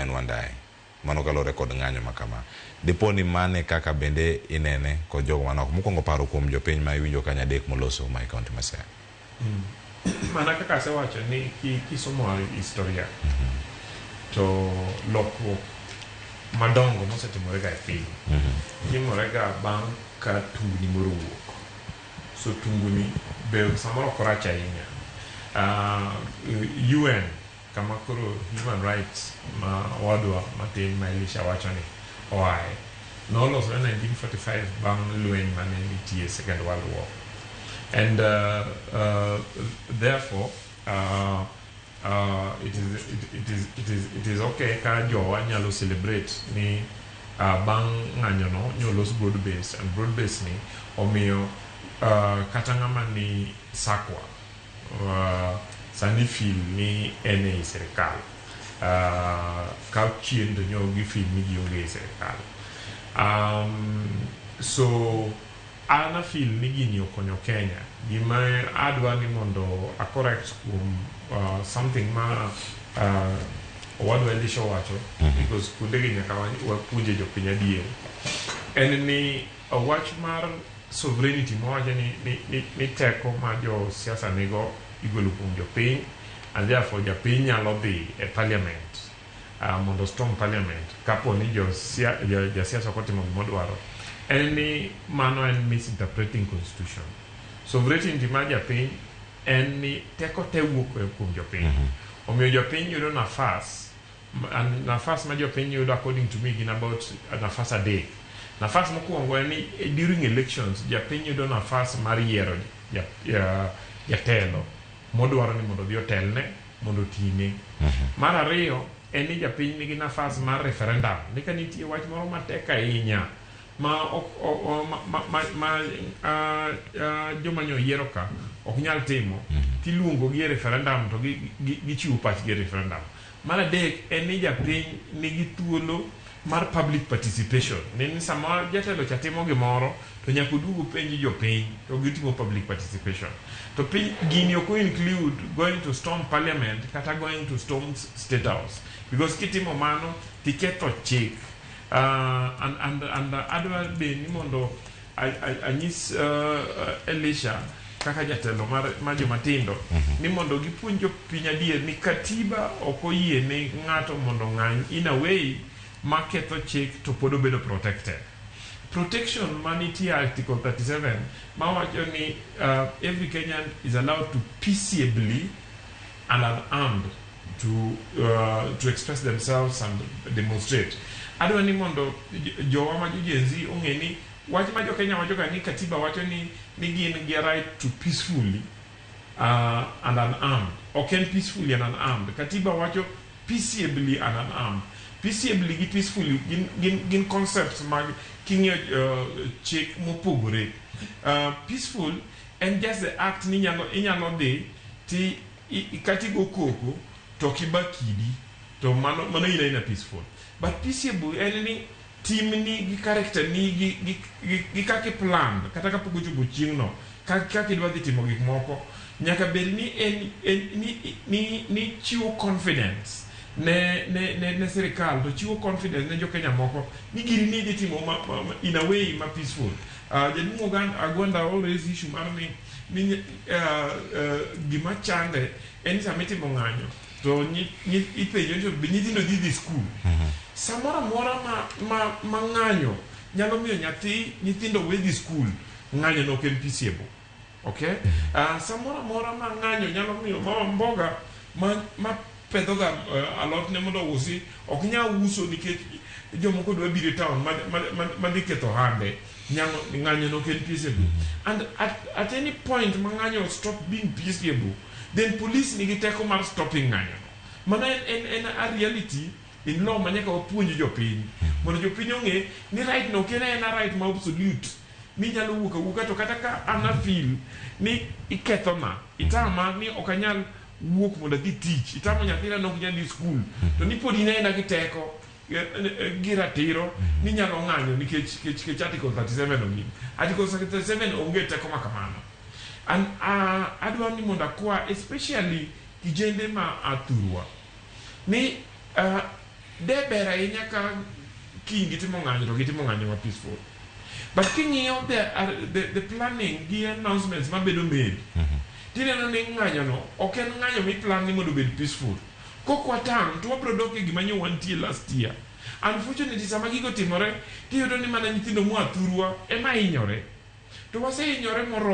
en wandaye mano kalore kod ng'anyo makama dipo ni mane kaka bende inene kod jogo manok mokwongo paro kuom jopiny ma iwinjo ka nyadek moloso my county masaya mana kaka asewacho ni kisomo historia to lokruok madongo mosetimorega e piny timorega bang' ka tungni moro wuok so tungni be samoro ok rach ahinya UN kama koro human rights ma wadwa matin ma Elisha wacho ni oae nolosore 1945 bang' lweny mane nitie Second World War and therefore it is okay ka jowa nyalo celebrate ni bang' ng'anyo no nyolos broad base and broad base ni omiyo kata ng'ama ni sakwa sani feel ni ene i serikal ka chien to nyogi feel ni gionge i serikal so ana feel ni gini okonyo Kenya gima adwa ni mondo a correct something ma owadwa Elisha wacho because kuonde gi nyaka wapuonje jopiny adier en ni wach mar sovereignty mawacho ni teko ma jo siasa nigo igolo kuom jopiny and therefore jopiny nyalo dhi e parliament mondo storm parliament kapo ni jasiasa kotimo gimodwaro en ni mano en misinterpreting constitution sovereignty ma japiny en ni teko te wuok kuom jopiny omiyo jopiny yudo nafas ma jopiny yudo according to me gin about nafas adek nafas mokwongo en ni during elections japiny yudo nafas mar yiero jatelo modwaro ni mondo dhi otelne mondo time mar ariyo en ni japiny nigi nafas mar referendum ni ka nitie wach moro matek ahinya ma joma nyo yiero ka ok nyal timo tiluongo gi referendum to gichiwo pachgi e referendum mar adek en ni japiny nigi thuolo mar public participation ni sama jatelo cha timo gimoro to nyaka duogo penji jopiny to gitimo public participation to piny gini ok include going to storm parliament kata going to storm state house because kitimo mano tiketho chik and adwa be ni mondo anyis Elisha kaka jatelo mar jomatindo ni mondo gipuonj jopiny adier ni katiba ok oyiene ng'ato mondo ng'any in a way maketho chik to pod obedo protected protection manitie article 37 mawacho ni every Kenyan is allowed to peaceably and unarmed to express themselves and demonstrate adwa ni mondo jowa ma jojenzi ong'e ni wach ma jo-Kenya wacho ka ni katiba wacho ni gin gi right to peacefully and unarmed ok en peacefully and unarmed katiba wacho peaceably and unarmed peaceably gi peacefully gin concepts mag king'io chik mopogore peaceful and just the act ni inyalo dhi ti katigo koko to kibakidi to mano ina peaceful but peaceable en ni team ni gi character ni gi kaki plan kata kapogo chopo chieng' no kaki dwa dhi timo gik moko nyaka bed ni chiwo confidence ne serikal to chiwo confidence ne jo-Kenya moko ni giri ni dhi timo in a way ma peaceful jaduong' Agwanda always issue mar ni gima chande en sama itimo ng'anyo to ipenjo to be nyithindo dhi school samora mora ma ng'anyo nyalo miyo nyithindo we dhi school ng'anyo no ken peaceable okay samora mora ma ng'anyo nyalo miyo mama mboga ma pedhoga alot ne mondo usi ok nyal uso nikech jomoko dwa biro e town ma dhi ketho hande ng'anyo no ken peaceable and at any point ma ng'anyo stop being peaceable then police nigi teko mar stopping ng'anyo mana en a reality in law manyaka wapuonj jopiny mondo jopiny ong'e ni right no kena en a right ma absolute ni nyalo wuok awuoka to kata ka ana feel ni iketho na itama ni ok anyal wuok mondo adhi tich itamo nyathina nok nyal dhi school to ni pod inena gi teko gi ratiro ni nyalo ng'anyo nikech article 37 onge article 37 onge teko makamano and adwa ni mondo akwa especially kijende ma athurwa ni de ber ahinya ka kiny gitimo ng'anyo to gitimo ng'anyo ma peaceful. But king'iyo the planning gi announcements mabedo made, tineno ni ng'anyo no ok en ng'anyo miplan ni mondo obed peaceful. Kokwatang' to wabro dok e gima nyo wantie last year. Unfortunately, sama gigo timore, tiyudo ni mana nyithindo mua thurwa ema hinyore. To wasehinyore moro